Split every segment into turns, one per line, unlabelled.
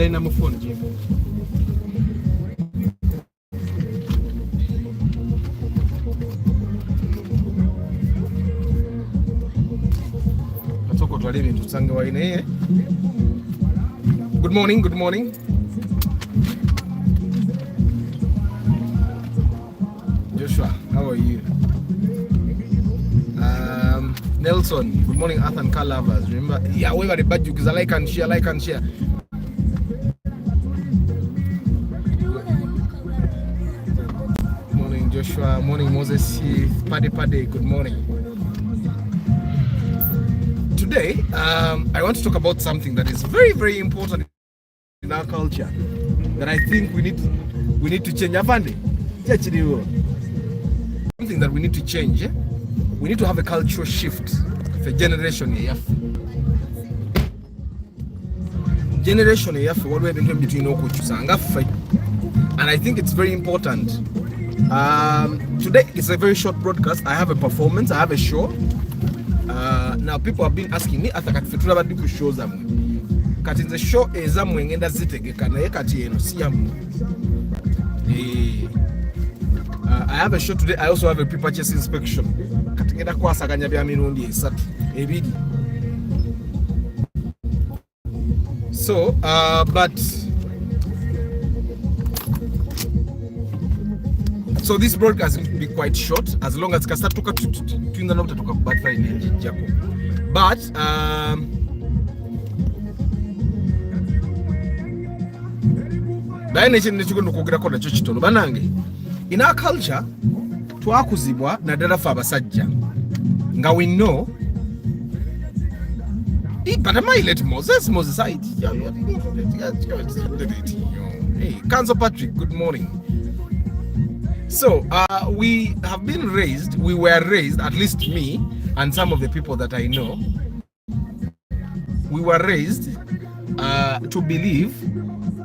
dynamo phone Jim. Katoko twali bintu tusange waine. Good morning, good morning. Joshua, how are you? Nelson, good morning, Earth and Car lovers. Remember, yeah, we got the badge because like and share, like and share. Morning, Joshua. Morning, Moses. Paddy. Good morning. Today, I want to talk about something that is very, very important in our culture that I think we need to change. Something that we need to change. We need to have a cultural shift for generation what we've been doing between and I think it's very important. Today it's a very short broadcast. I have a performance, I have a show. Now people have been asking me ataka shows kati the show ezamwe ngenda zitegeka naye kati eno siyamu. I have a show today. I also have a pre-purchase inspection. Katigenda kwasaganya bya mirundi esatu ebiri. So, so this broadcast will be quite short as long as kasa tuka twinga nokta tuka bad Friday jako. But baine nechikondo kugira kona cyo kitono banange. In our culture, twakuzibwa na dala fa abasajja. Nga we know. But am I let Moses side? Hey, Council Patrick, good morning. So, we were raised, at least me and some of the people that I know, we were raised to believe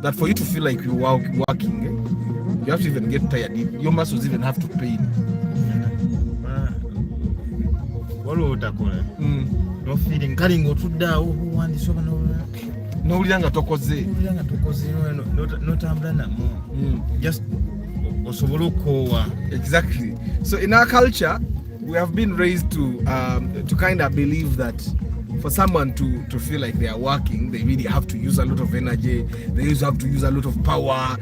that for you to feel like you're working, you have to even get tired. Your muscles even have to pain.
No feeling carrying go to da who want this one
no ulanga tokoze
no tambula just osoboloko
exactly. So in our culture we have been raised to kind of believe that for someone to feel like they are working, they really have to use a lot of energy, they have to use a lot of power.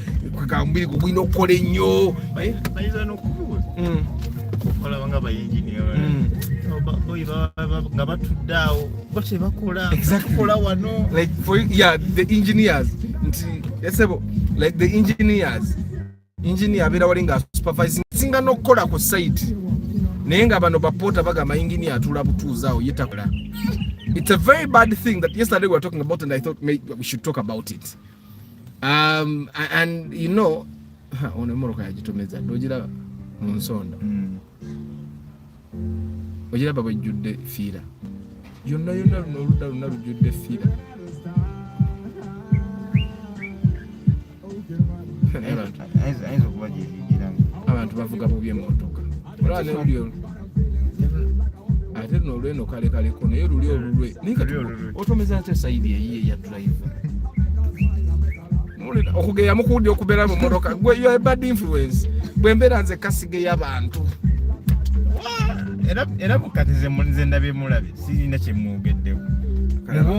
Exactly. Like the engineers. Let's say like the engineer bera walinga supervising singa no kola ku site. Nenga bano bapota baga ma engineer atula butuzawo yetakola. It's a very bad thing that yesterday we were talking about, and I thought maybe we should talk about it. And you know, onemoroka yajitomeza dojira munsonda. Ojira baba judde fira. Yonna n'oluda luna lujudde fira. Abantu bavuga bubi emmotoka. Olwa ne lulyo. Ate no lweno kale kono yo lulyo olulwe. Ninga otomeza ate side ye ya driver. Mulina okugeya mukudi okubera mu motoka. Gwe you are a bad influence. Bwe mbera nze kasige y'abantu.
Era mukatize munze ndabye mulabe sirina kye mwogeddewo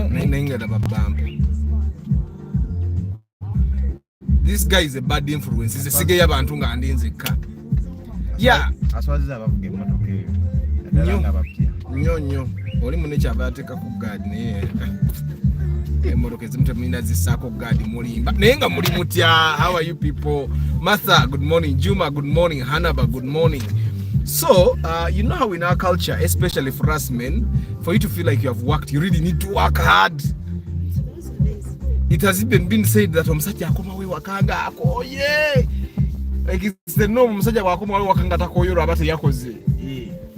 nenga dababampa. This guy is a bad influence. He's a sige y'abantu nga ndinzika. Yeah,
aswaziza abavuga emmotoka eyo
nnyo oli munne kyava ateeka ku gaadi naye emmotoka ezimu temulina zissaako gaadi mulimba naye nga muli mutya. How are you people? Martha, good morning. Juma, good morning. Hanaba, good morning. So, you know how in our culture, especially for us men, for you to feel like you have worked, you really need to work hard. It has even been said that omusajja akoma we wakanga akoye. Like it's the norm, omusajja wakoma we wakanga takoyo abate yakoze.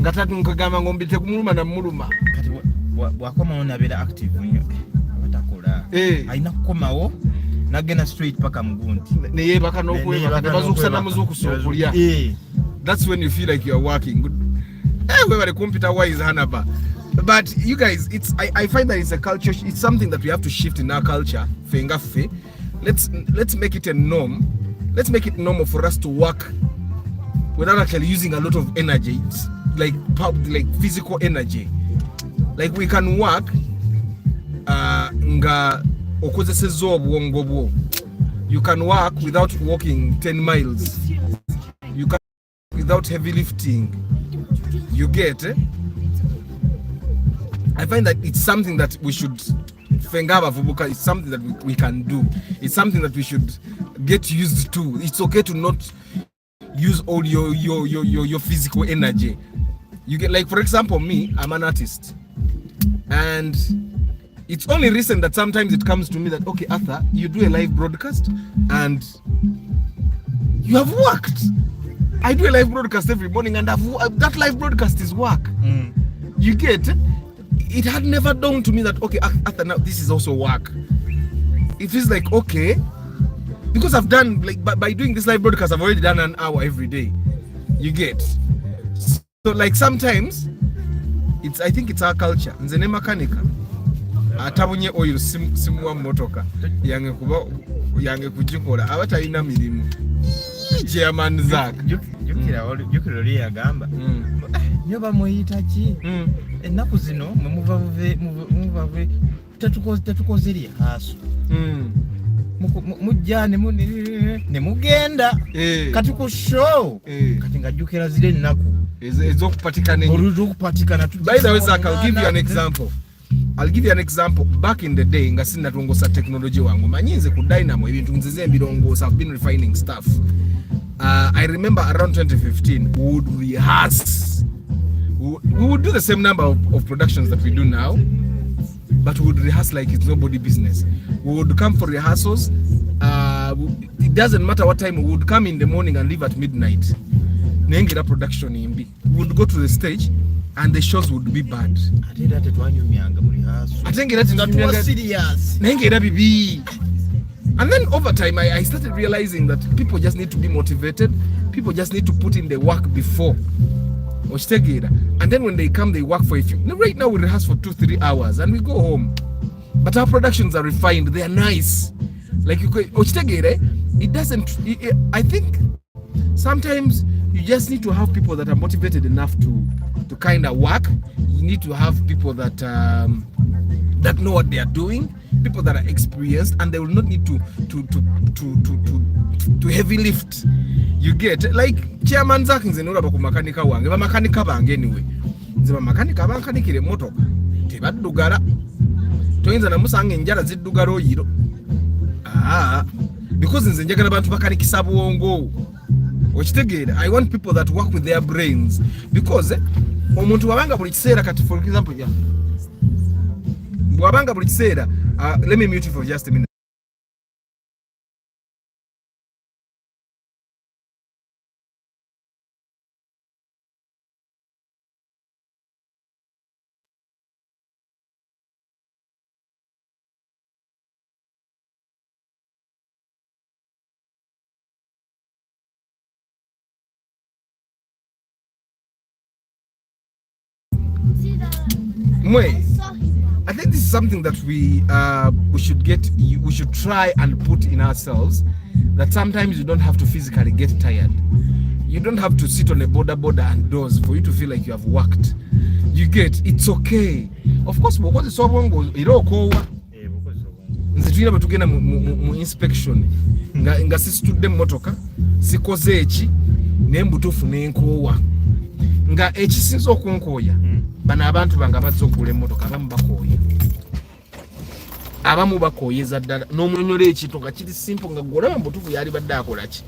Ngatatu nkagamba ngombite kumuluma na muluma.
Kati wakoma onabera active nnyo. Abatakola. Aina kukomawo nagenda straight paka mugundi.
Neye baka nokweba bazukusana muzukusokulya. That's when you feel like you are working. Good. We were the computer wise Hanaba. But you guys, I find that it's a culture, it's something that we have to shift in our culture. let's make it a norm. Let's make it normal for us to work without actually using a lot of energy, like physical energy. Like we can work nga okozeseza obwongo bwo. You can work without walking 10 miles. You can without heavy lifting. You get it? I find that it's something that we should it's something that we can do. It's something that we should get used to. It's okay to not use all your physical energy. You get, like, for example, me, I'm an artist, and it's only recent that sometimes it comes to me that, okay, Arthur, you do a live broadcast and you have worked. I do a live broadcast every morning, and that live broadcast is work. You get it? Had never dawned to me that, okay, Arthur, now this is also work. It feels like, okay, because I've done, like, by doing this live broadcast, I've already done an hour every day. You get? So, like, sometimes I think it's our culture. Nzene makanika atabunye oil simuwa motoka yange kujikola abatalina mirimu chairman Zak
jukira oli yagamba nyo bamuyita ki ennaku zino muva tetukoze lihaso mujja ne mugenda kati ku show kati ngajjukira zile ennaku
ezokupatikana. By the way, Zak, I'll give you an example. Back in the day, nga sinatongosa technology wangu manyinze ku Dynamo ebintu nzize mbirongosa. I've been refining stuff. I remember around 2015 we would rehearse. We would do the same number of productions that we do now, but we would rehearse like it's nobody business. We would come for rehearsals. It doesn't matter what time. We would come in the morning and leave at midnight. Nengera production imbi. We would go to the stage and the shows would be bad. And then over time, I started realizing that people just need to be motivated. People just need to put in the work before. And then when they come, they work for a few. Right now, we rehearse for 2-3 hours and we go home. But our productions are refined. They are nice. Like it doesn't. I think sometimes you just need to have people that are motivated enough to kind of work. You need to have people that know what they are doing, people that are experienced, and they will not need to heavy lift. You get, like chairman Zak nze nolaba ku makanika wange bamakanika bange anyway nze bamakanika abankanikire motoka tebaddugala toyinza namusanga enjala ziddugala oyiro because nze njagala bantu bakanikisa bwongo. I want people that work with their brains, because omuntu wabanga buli kiseera kati, for example, wabanga buli kiseera, let me mute you for just a minute. I think this is something that we should try and put in ourselves, that sometimes you don't have to physically get tired. You don't have to sit on a border and doze for you to feel like you have worked. You get, it's okay. Of course, because it's obongo irokowa. Nze tuyina batugenda mu inspection nga sisitudde motoka sikoze eki nembutufu nenkowa nga ekisinza okunkoya bana abantu banga bazza okugula emmotoka abamu bakoyeza ddala n'omwonyola ekintu nga kiri simple nga golaba mbutufu yali badde akola ki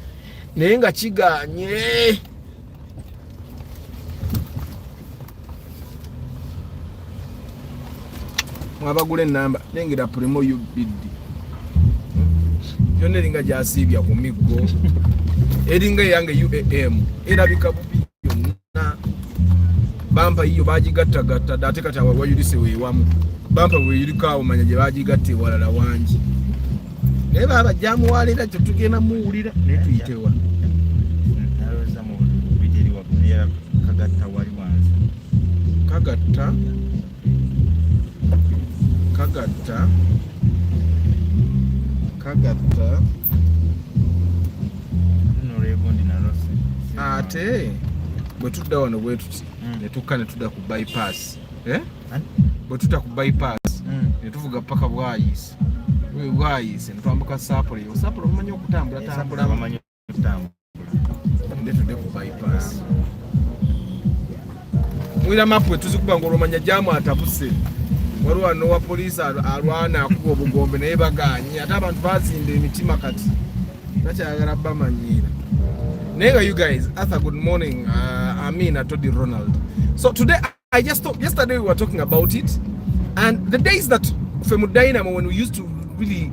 naye nga kiganye. Mwabagula ennamba nengera Primo UBD yonna eringa gyasiibya ku miggo eringa yange UAM erabika bubi yonna. Bampa hiyo bagigattagatta ate kati awo wayulise weewamu bampa weeyulikaawo manya gye bagigatta ewalala wangi naye baba gyamuwalira kyo tugenda muwulira naye tuyitewa kagatta
no rebondi na rose
ate bwe tudda wano bwe tuti ne tukka ne tudda ku bypass bwe tudda ku bypass ne tuvuga paka bwayise ne twambuka Sapole omanyi okutambula ne tudde ku bypass mwira mapu tuzikuba ng'olumanya jamu atabuse waliwo wano wa poliisi alwana akuba obugombe naye baganye ate abantu bazinda emitima kati bakyayagala bamanyiira naye nga you guys Arthur good morning Amina Todi Ronald so today I just thought yesterday we were talking about it and the days that Femu Dynamo when we used to really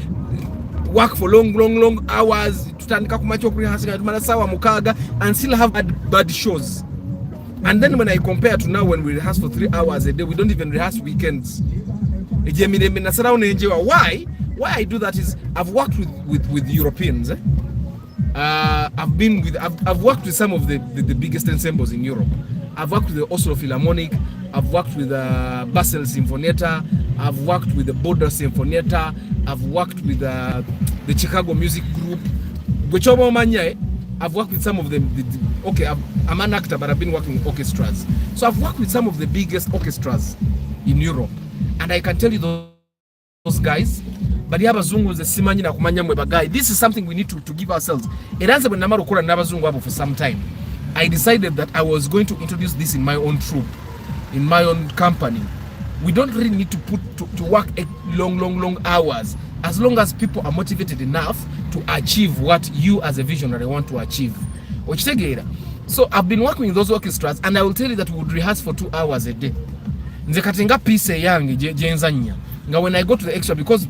work for long hours tutandika kumacho kurehearsing tumala sawa mukaga and still have bad shows. And then when I compare to now when we rehearse for 3 hours a day, we don't even rehearse weekends. Why I do that is I've worked with Europeans. I've worked with some of the biggest ensembles in Europe. I've worked with the Oslo Philharmonic. I've worked with Basel Sinfonietta. I've worked with the Bordeaux Sinfonietta. I've worked with the Chicago Music Group. I've worked with some of them. I'm an actor, but I've been working in orchestras. So I've worked with some of the biggest orchestras in Europe. And I can tell you those guys, but this is something we need to give ourselves. For some time. I decided that I was going to introduce this in my own troupe, in my own company. We don't really need to work long hours. As long as people are motivated enough to achieve what you as a visionary want to achieve. So I've been working with those orchestras and I will tell you that we would rehearse for 2 hours a day. Nzekatenga piece yange jenzanya. Nga when I go to the extra, because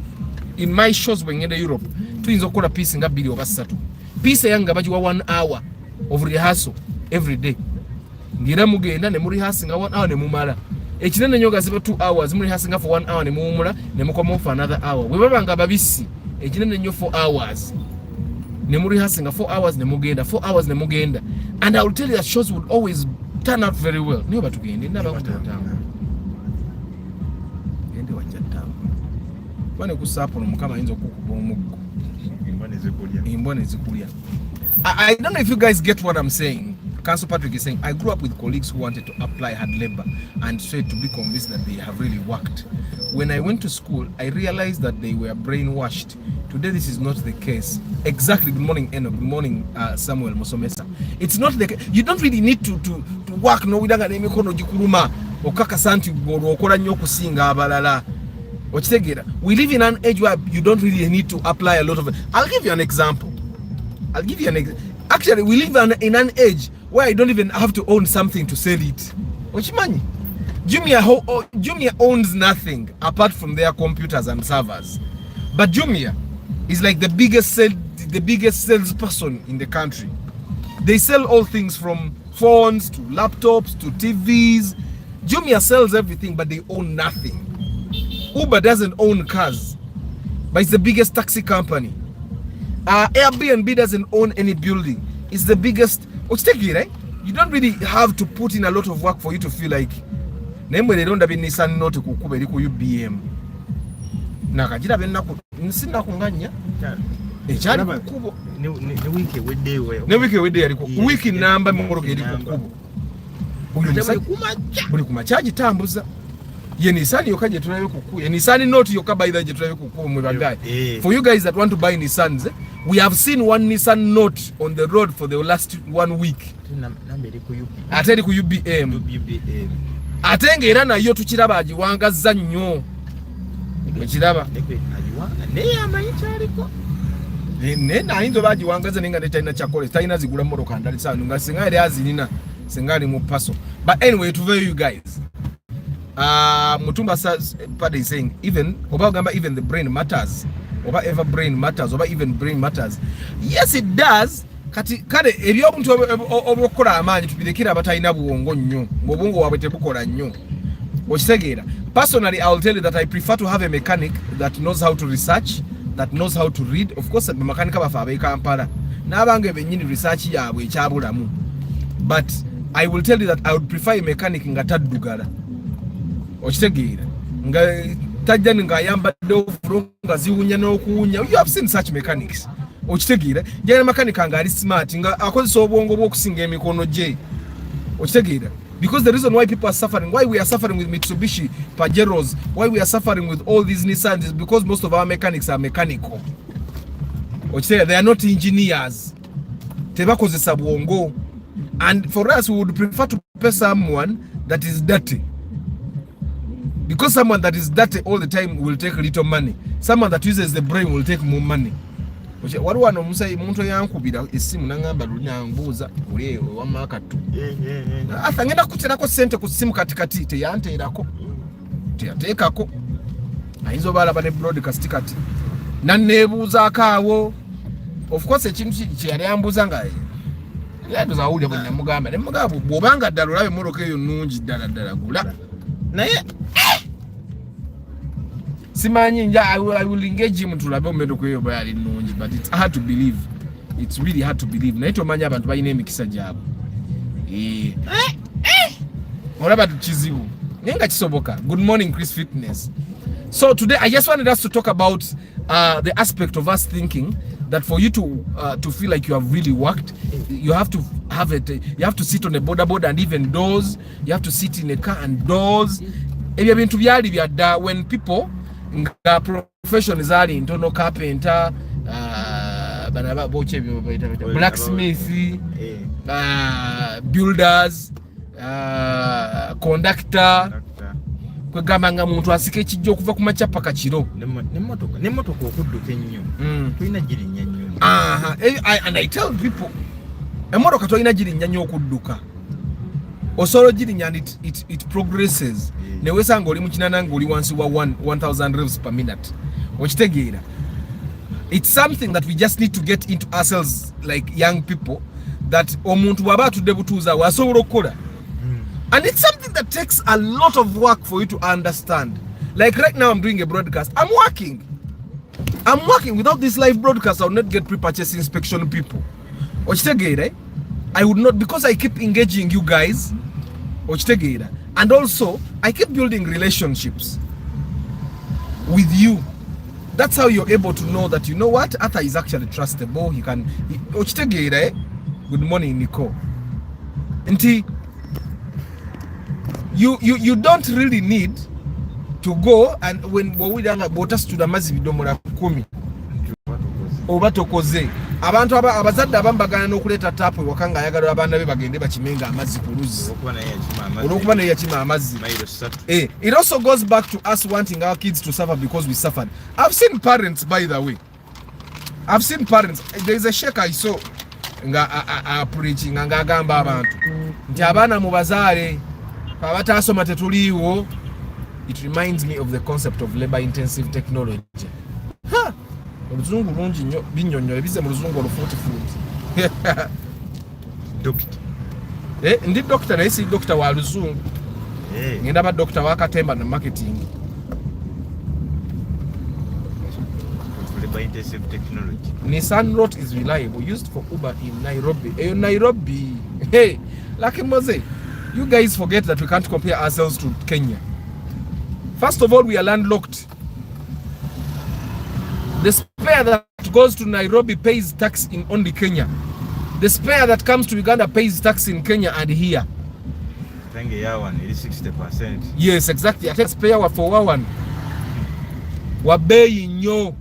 in my shows when in Europe, tuyinza okukola piece nga 2 oba 3. Piece yange bajiwa 1 hour of rehearsal every day. Ngira mugenda ne muri rehearsing 1 hour ne mumala. Ekinene nyoga ziba 2 hours muri rehearsing for 1 hour ne mumula ne mukoma for another hour. We babanga babisi ekinene nyo 4 hours. Ne muri rehearsing 4 hours ne mugenda 4 hours ne mugenda. And I will tell you that shows would always turn out very well. Niyo batugende ndaba kutanga. Ende wajatamu. Bane ku Sapole mukama yinzo kukuba omuggo. Imbone zikulya. I don't know if you guys get what I'm saying. Council Patrick is saying, I grew up with colleagues who wanted to apply hard labor and tried to be convinced that they have really worked. When I went to school, I realized that they were brainwashed. Today, this is not the case. Exactly. Good morning, Eno. Good morning, Samuel Mosomesa. It's not the case. You don't really need to work. No, we don't have any kono jikuruma. Okaka santi goro okora nyoku singa abalala. We live in an age where you don't really need to apply a lot of it. I'll give you an example. Actually, we live in an age where I don't even have to own something to sell it. Ochimani. Jumia owns nothing apart from their computers and servers. But Jumia is like the biggest salesperson in the country. They sell all things from phones to laptops to TVs. Jumia sells everything, but they own nothing. Uber doesn't own cars, but it's the biggest taxi company. Airbnb doesn't own any building. It's the biggest. Right? You don't really have to put in a lot of work for you to feel like they don't have Nissan Note kukube liko UBM. Nakajira benna nsina kunganya. Echali kubo.
Ne wiki wedde we.
Ne wiki wedde yaliko. Wiki namba mongoroke liko kubo. Uli kumachaji tambuza. Ye Nissan yokaje tunayo kuku. Ye Nissan Note yokaba either je tunayo kuku mwe bagaye. For you guys that want to buy Nissans, we have seen one Nissan Note on the road for the last 1 week. Ateri ku UBM. Atenge era nayo tukiraba agiwangaza nnyo. Ekiraba.
Ne amayitaliko.
Ne nainzo bagiwangaza ninga ne China chakole. China zigula moroka ndali sana nga singa eri azinina singali mu paso. But anyway, to you guys. Mutumba Pade is saying even the brain matters. Oba ever brain matters, oba even brain matters. Yes, it does. Kati kale ebyo omuntu obukola amanyi tubirikira abatayina buwongo nnyo. Ngobungo wabete bukola nnyo. Okitegeera. Personally, I will tell you that I prefer to have a mechanic that knows how to research, that knows how to read. Of course, the mechanic bafa abe Kampala. Nabange benyini research yabwe ekyabulamu. But I will tell you that I would prefer a mechanic nga taddugala. Okitegeera. Nga tajja nga ayambadde nga ziwunya n'okuwunya. You have seen such mechanics. Okitegeera jana makanika nga ali smart nga akozesa obwongo bw'okusinga emikono gye. Okitegeera because the reason why people are suffering, why we are suffering with Mitsubishi Pajeros, why we are suffering with all these Nissans is because most of our mechanics are mechanical. Okitegeera, they are not engineers. Tebakozesa bwongo. And for us, we would prefer to pay someone that is dirty. Because someone that is dirty all the time will take little money. Someone that uses the brain will take more money. Waliwo ano omuntu yankubira essimu n'angamba lunyambuuza uli wammaakatu. Asa ngenda kuterako ssente ku ssimu katikati teyanteerako. Teyateekako. Ayinza oba alaba ne broadcast kati. Nanneebuuzaako awo. Of course ekintu kye yali ambuuza nga yatuza awulira bwe namugamba. Ne mugamba bw'obanga ddala olabe emmotoka eyo nnungi ddala gula. Naye simanyi nja I will engage him tulabe emmotoka eyo bwali nnungi, but it's hard to believe. It's really hard to believe. Naye tomanya abantu balina emikisa gyabwe. Olaba tukizibu. Naye nga kisoboka. Good morning, Chris Fitness. So today I just wanted us to talk about the aspect of us thinking that for you to feel like you have really worked, you have to have it. You have to sit on a board and even doors. You have to sit in a car and doors. Ebyo bintu byali byadda when people nga profession is ali ntono carpenter, banaba boche blacksmith, builders, conductor. Kwegamba nga muntu asika ekijjo okuva ku macapa kachiro
nemmotoka okudduka ennyo tulina girinnya nnyo.
And I tell people emmotoka tolina girinnya nnyo okudduka, osobola girinnya and it progresses. Newesanga oli mu kinana ng'oli wansi wa 1000 revs per minute. Okitegeera, it's something that we just need to get into ourselves like young people, that omuntu bw'aba atudde butuuza asobola okukola. And it's something that takes a lot of work for you to understand. Like right now I'm doing a broadcast. I'm working. Without this live broadcast I would not get pre-purchase inspection people. Okitegeera, I would not, because I keep engaging you guys. Okitegeera. And also I keep building relationships with you. That's how you're able to know that, you know what, Arthur is actually trustable. He can Okitegeera. Good morning, Nico. Nti you don't really need to go and when wawidanga bota studa mazi bidomola 10 oba tokoze abantu abazadde abambagana n'okuleeta tapu wakanga ayagala abaana be bagende bakimenga amazi ku luzzi olwokuba naye yakima amazzi. It also goes back to us wanting our kids to suffer because we suffered. I've seen parents, by the way. There is a sheikh I saw nga preaching nga agamba abantu nti abaana mu bazaale abatasoma tetuliiwo. It reminds me of the concept of labor intensive technology. Oluzungu lungi nnyo binyonyo ebize mu luzungu olufuutifuuti.
Doctor.
Ndi doctor naye si doctor wa luzungu. Ngenda ba doctor wa katemba na marketing.
Labor intensive technology.
Nissan Note is reliable, used for Uber in Nairobi. Nairobi. Hey, Lucky Mose, you guys forget that we can't compare ourselves to Kenya. First of all, we are landlocked. The spare that goes to Nairobi pays tax in only Kenya. The spare that comes to Uganda pays tax in Kenya and here.
Thank you, one. It is 60%.
Yes, exactly. I take spare for one. Wabei nyo.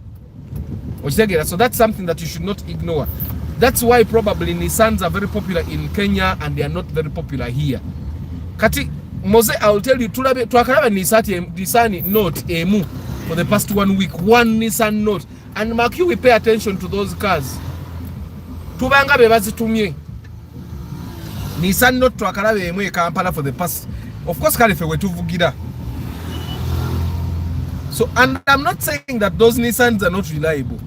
So that's something that you should not ignore. That's why probably Nissans are very popular in Kenya and they are not very popular here. Kati Mose, I will tell you, tuakaraba Nissan Note emu for the past 1 week. One Nissan Note. And Mark, you will pay attention to those cars. Tubanga bebazitumye. Nissan Note tuakaraba emu e Kampala for the past. Of course, kalife wetuvugira. So, and I'm not saying that those Nissans are not reliable.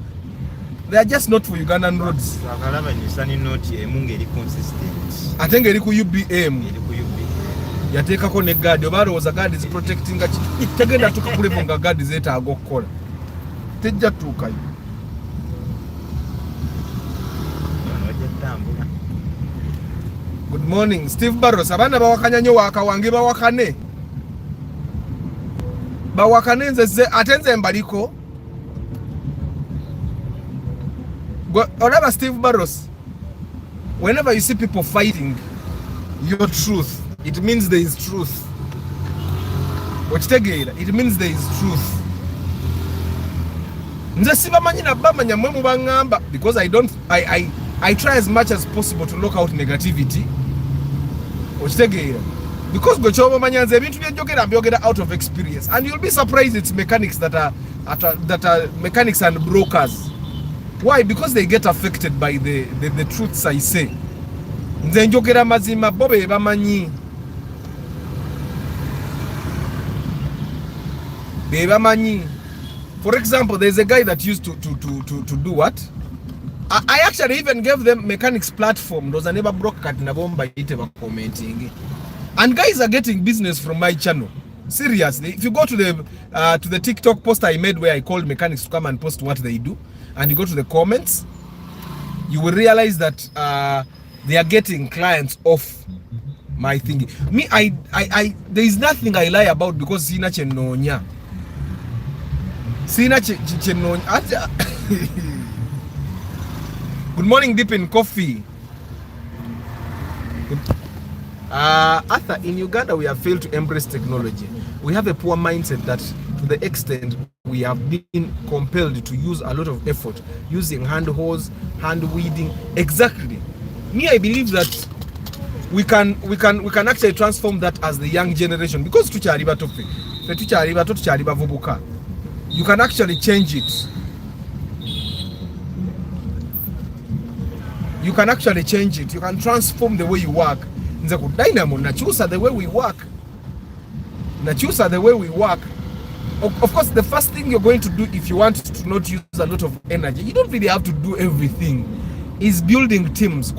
They are just not for Ugandan roads.
Tuakaraba Nissan Note emu ngeri consistent.
I think eri ku UBM. Yateekako ne gaadi oba alowooza gaadi ziprotectinga tegenda tuka kulevo nga gaadi zeetaaga okukola tejja tuukayo. Good morning Steve Barros. Abaana bawakanya nnyo waaka wange bawakane bawakanenze atenze mbaliko whatever Steve Barros, whenever you see people fighting your truth, it means there is truth. It means there is truth. Because I try as much as possible to look out negativity. Because out of experience, and you'll be surprised it's mechanics that are mechanics and brokers. Why? Because they get affected by the truths I say. For example, there's a guy that used to do what? I actually even gave them mechanics platform. Those are never broke cut na bomba ite ba commenting. And guys are getting business from my channel. Seriously, if you go to the TikTok post I made where I called mechanics to come and post what they do, and you go to the comments, you will realize that they are getting clients off my thing. Me, I there is nothing I lie about because sina chenonya. Sina chenonya. Good morning, Deep in Coffee. Arthur, in Uganda, we have failed to embrace technology. We have a poor mindset that to the extent we have been compelled to use a lot of effort using hand hose, hand weeding. Exactly. Me, I believe that we can actually transform that as the young generation, because you can actually change it. You can actually change it. You can transform the way you work. The way we work. The way we work. Of course, the first thing you're going to do if you want to not use a lot of energy, you don't really have to do everything, is building teams,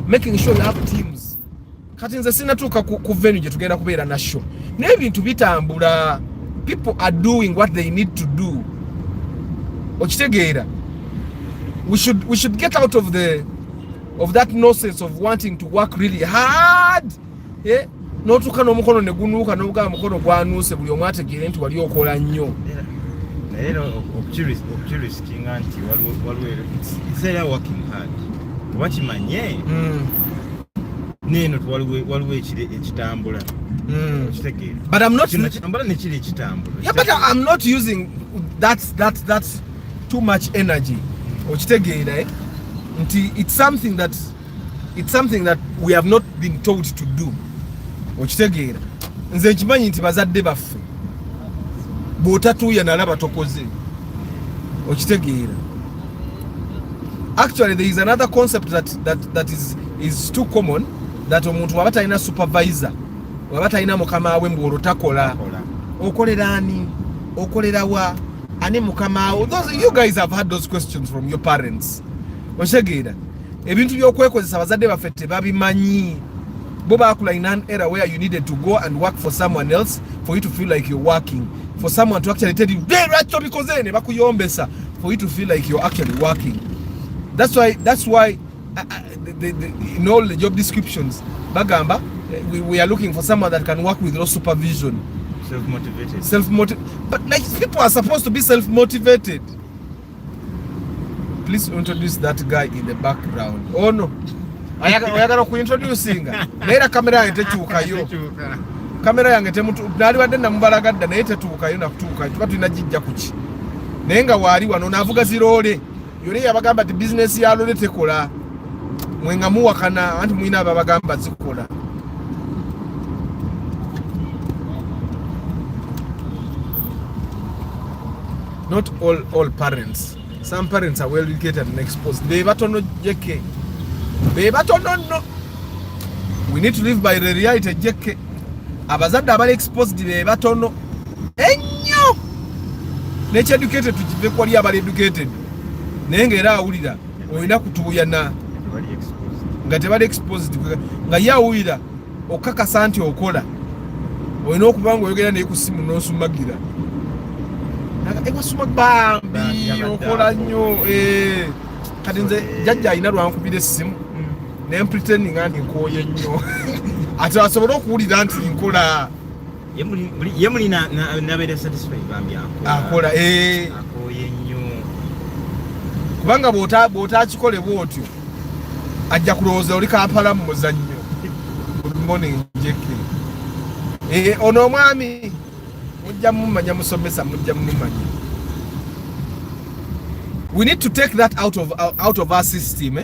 making sure you have teams. People are doing what they need to do. We should get out of that nonsense of wanting to work really hard. Yeah? Not to kano mukono negunuka nobuga mukono gwanuse buli omwate girenti wali okola nnyo.
Risking anti it's there working hard. Wakimanye neno waliwo ekitambula.
But I'm not
yeah,
but I'm not using that too much energy. It's something that we have not been told to do. Nze nkimanyi nti bazadde baffe bw'otatuuya nalaba tokoze. Okitegeera. Actually, there is another concept that is too common, that omuntu waba talina supervisor, waba talina mukama we mbwolo takola. Okolera ani? Okolera wa? Ani mukama we? You guys have had those questions from your parents. Okitegeera. Ebintu by'okwekozesa bazadde baffe tebabimanyi. Boba akula in an era where you needed to go and work for someone else for you to feel like you're working, for someone to actually tell you for you to feel like you're actually working. That's why in all the job descriptions bagamba we are looking for someone that can work with no supervision, self-motivated. But like, people are supposed to be self-motivated. Please introduce that guy in the background. Oh no, oyagala kuintroducinga naye kamera yange tekyukayo. Kamera yange temutu nali wadde namubalagadda naye tetuukayo nakutuuka tuba tulina jijja kuki naye nga waali wano naavuga zirole yoli yabagamba ti bizinesi ya lole tekola mwenga muwakana anti mwina ababagamba zikola. Not all parents. Some parents are well educated and exposed. Bebatono jeke. Bebatono no. We need to live by the reality jeke. Abazadde abali exposed bebatono ennyo. Nature educated tukive kwali abali educated. Naye ng'era awulira olina kutuuyana nga tebali exposed nga ye awulira okakasa nti okola olina okuba nga oyogera naye ku ssimu n'osumagira ewasuma bambi okola nnyo. Kati nze jjajja alina lwankubira essimu ne pretendinga nti nkooye nnyo ate asobole okuwulira nti nkola.
yemuli na bere satisfied bambi
akola
akoye nnyo
kubanga bw'ota kikole bw'otyo ajja kulowooza oli Kampala mu muzannyo. Good morning Jackie. Ono omwami mujja mumanya musomesa mujja mumanya. We need to take that out of our system.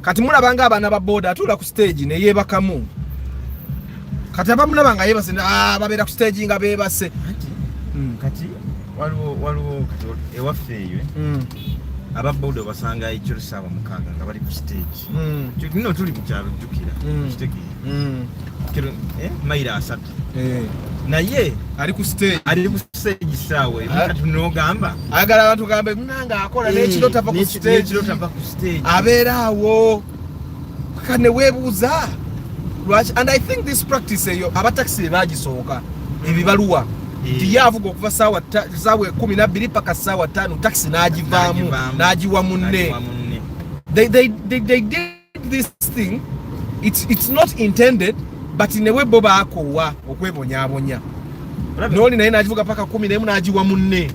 Kati mulabanga abaana ba boda atula ku stage ne yeebakamu. Kati abamulaba nga yeebase babeera ku stage nga beebase.
Kati waliwo kati ewaffe eyo ababoda basanga ekiro ssaawa mukaaga nga bali ku stage. Kino tuli mu kyalo jjukira kitegeera. Kiro mayiro 3. Naye ali ku stage ssaawa eyo kati n'ogamba ayagala abantu gambe munanga akola n'ekiro tava ku stage
abeera awo kane weebuuza lwaki. And I think this practice eyo abataxi baagisooka ebibaluwa nti avuga okuva ssaawa 12 paka ssaawa 5 taxi n'agivaamu n'agiwa munne. They did this thing. It's not intended, but in a way bo baakowa okwebonyaabonya. Noli naye n'agivuga paka 11 n'agiwa munne.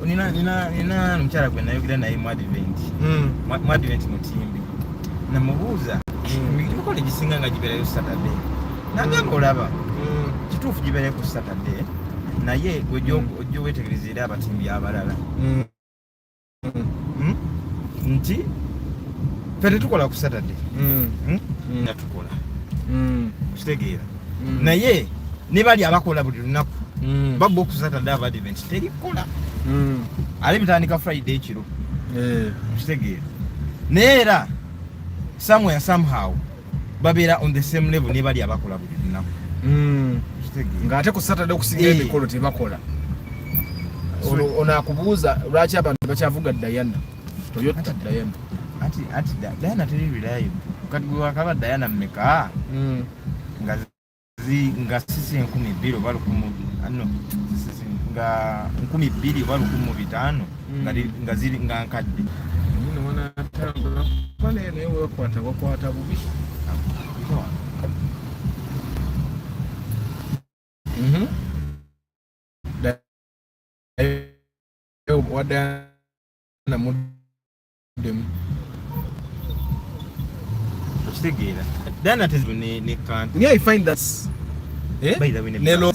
Nina omukyala gwe nayogera naye mu Advent Mutimbi namubuuza emikolo gisinga nga gibeerayo Saturday nagamba olaba kituufu gibeerayo ku Saturday naye ojja weetegereza era abatimbi abalala nti ffe tetukola ku Saturday natukola kitegeera naye ne bali abakola buli lunaku babba oku Saturday aba Advent terikola ali bitandika Friday ekiro kitegeera naye era somewhere somehow babeera on the same level ne bali abakola buli lunaku ng'ate ku Saturday okusinga emikolo tebakola. Ono akubuuza lwaki abantu bakyavuga Diana Toyota Diana anti Diana teri reliable kati gwe wakaba Diana mmeka nga sisi 2,000 oba 1,000 nga 2,000 oba 1,500 nga ziri nga nkadde nino wanatambula kwane naye wakwata bubi wadana muddemu kitegeera Diana ne kanti. Yeah, I find that nelo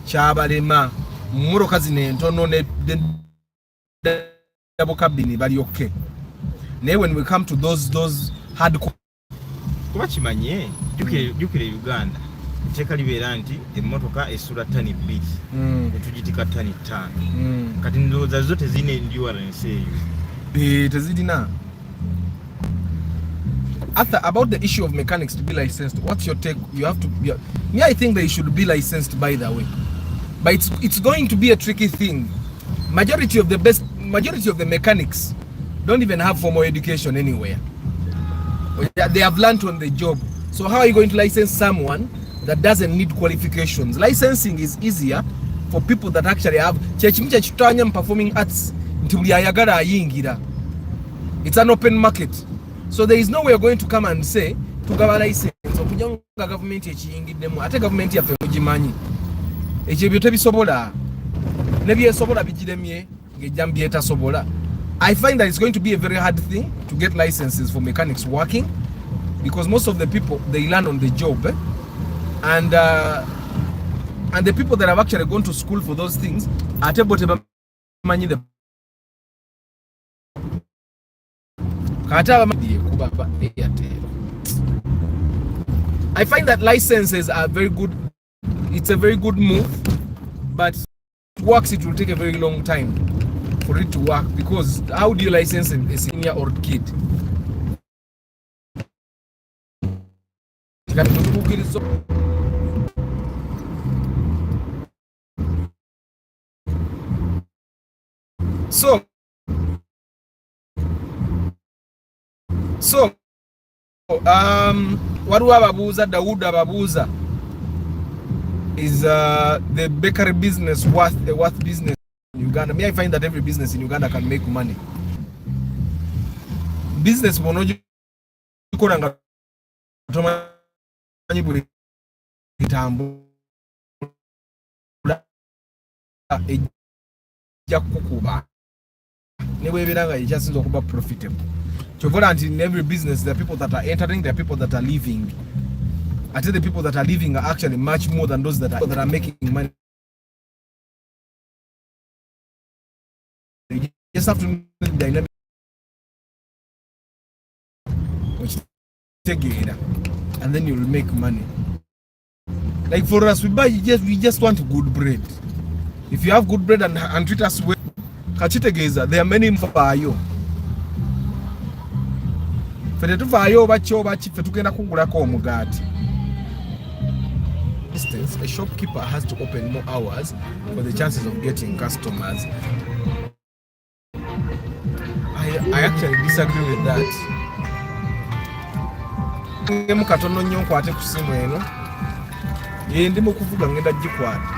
kyabalema mumoroka zino entono ne double cabin bali okay. Naye when we come to those hard kuba kimanye jukire Uganda teeka libeera nti emmotoka esula ttani 2 etugitika ttani 5 kati ndowooza zo tezirina endurance eyo tezirina. Arthur, about the issue of mechanics to be licensed, what's your take? You have to be, I think they should be licensed, by the way, but it's going to be a tricky thing. Majority of the mechanics don't even have formal education anywhere. They have learned on the job. So how are you going to license someone that doesn't need qualifications? Licensing is easier for people that actually have performing arts. It's an open market. So there is no way you're going to come and say to give a license or government ate government ya femujimanyi ekyo byo tebisobola nebye sobola bijiremye ngejambi eta sobola. I find that it's going to be a very hard thing to get licenses for mechanics working because most of the people they learn on the job and the people that have actually gone to school for those things ate bote bamanyi the I find that licenses are very good. It's a very good move, but it works. It will take a very long time for it to work because how do you license a senior or kid? So waliwo ababuuza Dawood ababuuza is the bakery business worth business in Uganda? Me, I find that every business in Uganda can make money. Business bonoji kolanga tomanyi buli kitambo
ejja kukuba ne bwebera nga ekyasinza okuba profitable. Kyovola nti in every business there are people that are entering, there are people that are leaving. I tell the people that are leaving are actually much more than those that are making money. You just have to know the dynamic. And then you'll make money. Like for us, we just want good bread. If you have good bread and treat us well, kachitegeza, there are many mfayo. Fete tufayo bacho bachi fetukenda kungulako omugati. Instance, a shopkeeper has to open more hours for the chances of getting customers. I actually disagree with that. Ngemu katono nnyo nkwate ku simu eno. Ye ndi mu kuvuga ngenda gikwata.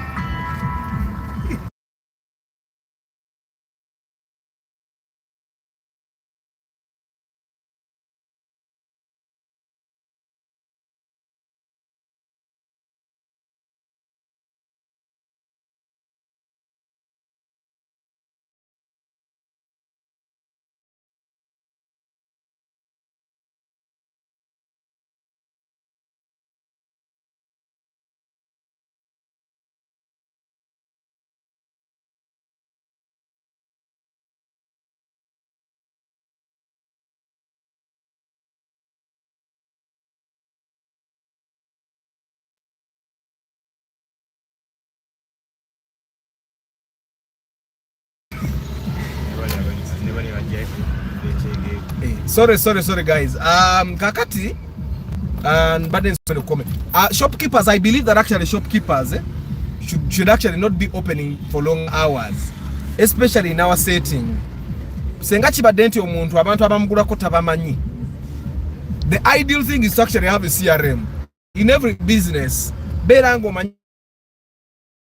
Sorry guys. Kakati and burdens to the comment. Shopkeepers, I believe that actually shopkeepers should actually not be opening for long hours, especially in our setting. Senga chibadenti omuntu abantu abamugulako tabamanyi. The ideal thing is to actually have a CRM in every business. Berango manyi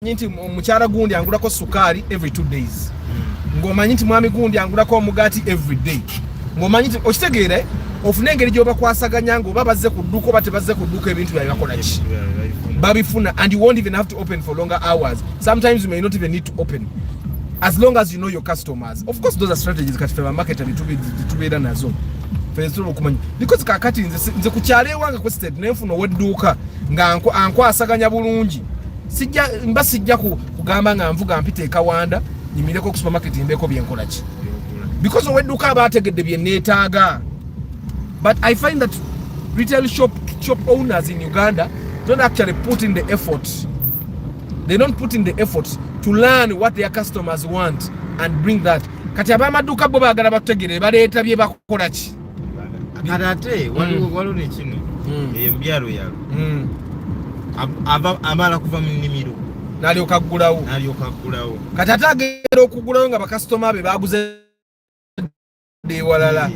nti omukyala gundi angulako sukari every 2 days. Ngomanyi nti mwami gundi angulako omugati every day. Ngomanyi nti okitegeere ofune engeri gyobakwasaganya ngo babazze ku dduuka oba tebazze ku dduuka ebintu byabakola ki babifuna, and you won't even have to open for longer hours. Sometimes you may not even need to open as long as you know your customers. Of course those are strategies kati feba market tubeera nazo fezo okumanyi, because kakati nze kukyala ewange kwested nenfuna ow'edduuka nga ankwasaganya bulungi sijja kugamba nga nvuga mpita ekawanda nyimireko ku supermarket mbeko byenkola ki, because ow'edduuka aba ategedde bye neetaaga. But I find that retail shop owners in Uganda don't actually put in the effort. They don't put in the effort to learn what their customers want and bring that. Kati abamaduka bo bagala bategere baleeta bye bakola ki.
Ate waliwo ne kino embyalo yalo amala kuva mu nnimiro
n'alyoka aggulawo kati ate agenda okuggulawo nga bakasitoma be baguze ewalala.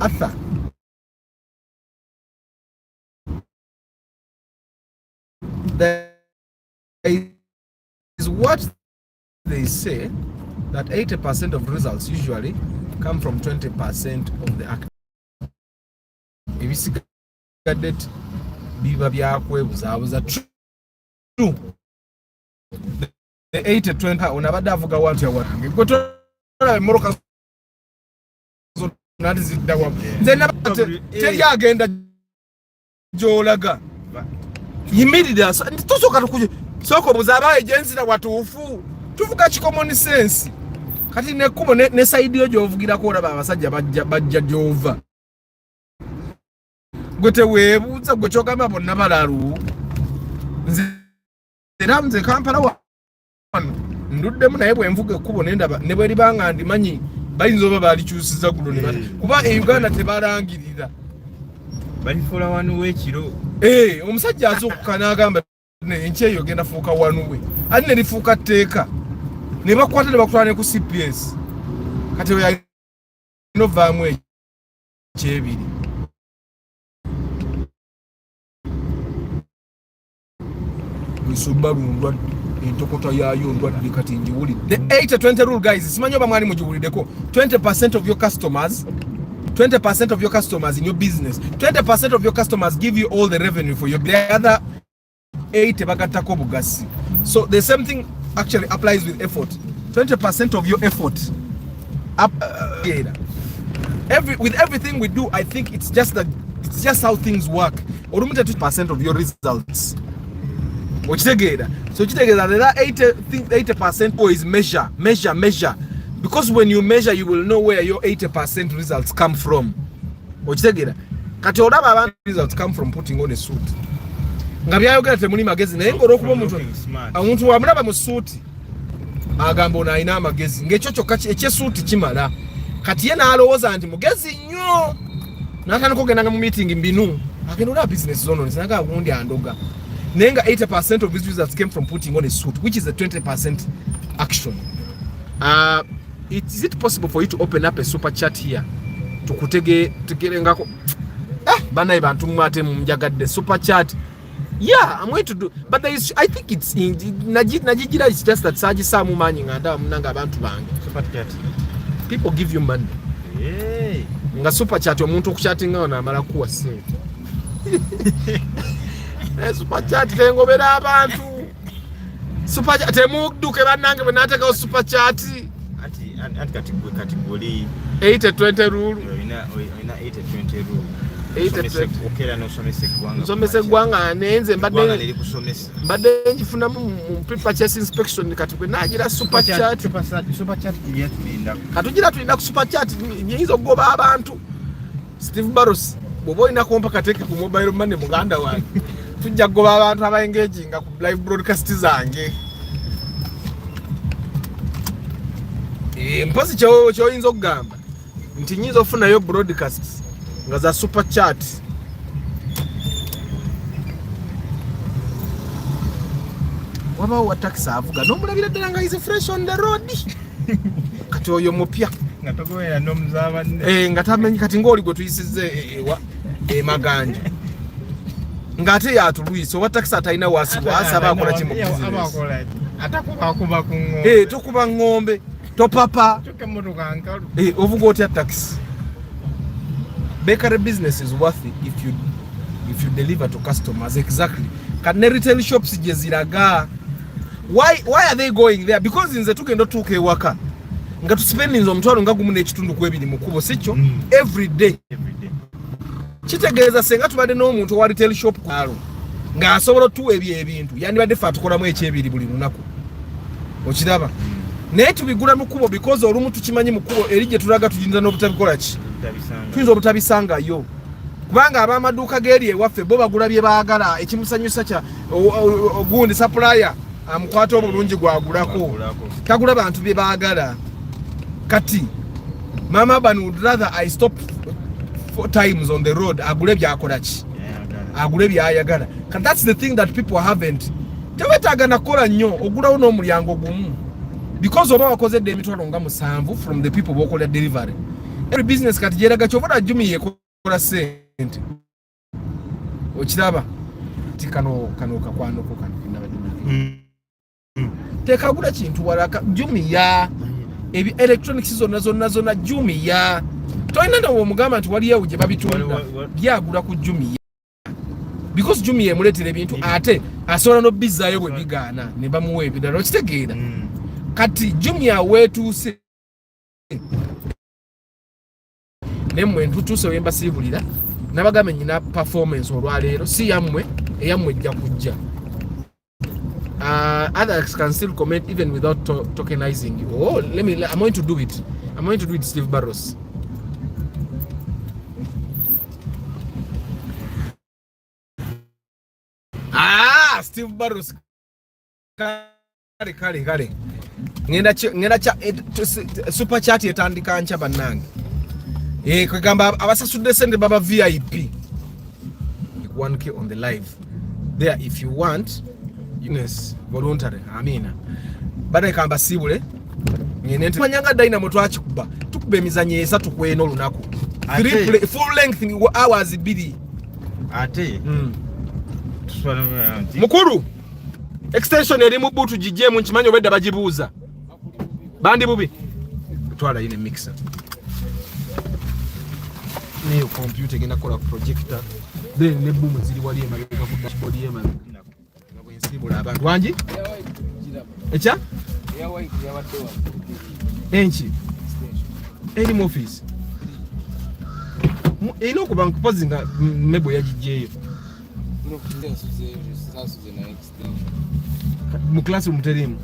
Arthur, there is what they say that 80% of results usually come from 20% of the act. Ebisigadde biba byakwebuzabuza true. The 80-20 onabadde avuga watu ya wange gotola emoroka nati ziddawa nze nabate teri agenda jolaga yimirira tusoka tukuje soko buzaba agency na watuufu tuvuga ki common sense kati nekubo ne side yo jovugira ko olaba abasajja bajja jova gote webuza gochogamba bonna balalu nze Kampala wa nduddemu naye bwe nvuga ekkubo nendaba ne bwe libanga ndimanyi bayinza oba balikyusiza guno ne kuba e Uganda tebalangirira
balifuula wanu w'ekiro.
Omusajja azokka n'agamba enkya eyo genda fuuka wanuwe ate ne lifuuka tteeka ne bakwata ne bakutwala ne ku CPS kati we yalina ovaamu ekyebiri. Subaru ndwadde entokota yayo ndwadde kati njiwulidde. The 80-20 rule guys, simanyi oba mwali mugiwuliddeko. 20% of your customers, 20% of your customers in your business, 20% of your customers give you all the revenue for your the other 80 bagatako bugasi. So the same thing actually applies with effort. 20% of your effort with everything we do, I think it's just how things work. Or 2% of your results. So that 80% is measure. Because when you measure, you will know where your 80% results come from. Kati olaba abantu results come from putting on a suit. Ngabyayogera temuli magezi naye ngoro kuba omuntu wamulaba mu suit agamba ona ayina amagezi ng'ekyo kyokka ekyesuuti kimala. Kati ye n'alowooza nti mugezi nnyo n'atandika okugenda mu meeting mbinu agenda olaba business zono nsinaga gundi andoga naye nga 80% of his results came from putting on a suit, which is a 20% action. Is it possible for you to open up a super chat here tugerengako banaye bantu mwate mumjagadde super chat? Yeah, I'm going to do, but there is, I think it's in najigira, it's just that saji samu manyi nganda munanga abantu bange super chat. People give you money. Hey. Nga super chat omuntu okuchatinga ona amala kuwa sente. Super chat tengobera abantu. Super chat temuduke banange bwenateka super chat. Anti kategori 80-20 rule. Ina 80-20 rule. Okera no somese gwanga nenze mbadde njifuna mu pre-purchase inspection kati kwe nagira super chat katugira tulinda ku super chat nyizo goba abantu. Steve Barros bobo ina kompa kateke ku mobile money muganda wange tujja goba abantu aba engaging ku live broadcast zange. Mpozi kyo yinzo kugamba nti nyizo ofuna yo broadcast nga za super chat. Waba wa taxi avuga nomulabira ddala nga is fresh on the road. Kati oyo mupya nga togoera nomuzaba nne nga tamenyi kati ngoli gwe tuyisize maganja ngate yatulwise owa taxi atalina wasiwasi aba akola kimu business atakuba ku ngombe tokuba ngombe topapa tokemotoka nkalu ovuga otya taxi. Bakery business is worthy if you deliver to customers. Exactly. Can retail shops jeziraga? Why are they going there? Because inze tugenda tuke waka nga tuspending omutwalo nga gumu n'ekitundu kwebiri mukubo sicho every day. Kitegeeza senga tubadde n'omuntu wa retail shop kwalo nga asobola tu ebintu yani badde fa tukolamu ekyebiri buli lunaku okiraba naye tubigula mukubo because olumu tukimanyi mukubo erije tulaga tujinza n'obutabikola ki tuyinza obutabisangayo kubanga abamaduuka geeri ewaffe bo bagula bye baagala ekimusanyusa kya gundi supplier amukwata obulungi gwagulako kagula bantu bye baagala. Kati mama banu would rather I stop 4 times on the road agule byakola ki agule byayagala. That's the thing that people haven't tebetaaga nakola nnyo ogulawo n'omulyango gumu because oba wakozedde emitwalo nga 7 from the people bokola delivery. Every business kati jeraga chovola jumi yekola sente okiraba tikano kakwano ko kano nabadde tekagula kintu waraka jumi ya ebi electronics zonna jumi ya toina ndo omugamba nti wali yawo je babitunda byagula ku jumi ya because jumi emuletera ebintu ate asobola no bizayo bwe bigana ne bamuwe ebidalo kitegeera kati jumi ya wetuuse nemwe ntutuse wemba sibulira nabagambe nyina performance olwaleero si yamwe eyamwe ejja kujja. Others can still comment even without tokenizing you. Oh, I'm going to do it. Steve Barros. Steve Barros. Kale. Ngenda cha super chat etandika ncha banange. Kugamba abasasudde sente baba VIP 1K on the live there if you want. Yes, voluntary. Amina. Bada kamba sibule. Nyenente manyanga dynamo twachikuba. Tukube emizanye esatu kweno lunaku. Full length hours bidi. Ate. Mukuru. extension eri mu butu gijjemu nkimanyi obedda bagibuuza bandi bubi twala yine mixer neyo computer egenda kukola projector then ne boom ziri wali emabega ku dashboard y'emabega nga bwensiibula abantu wangi ekya enki eri mu office erina okuba nkupozi nga mebo yagijjeeyo mu classroom terimu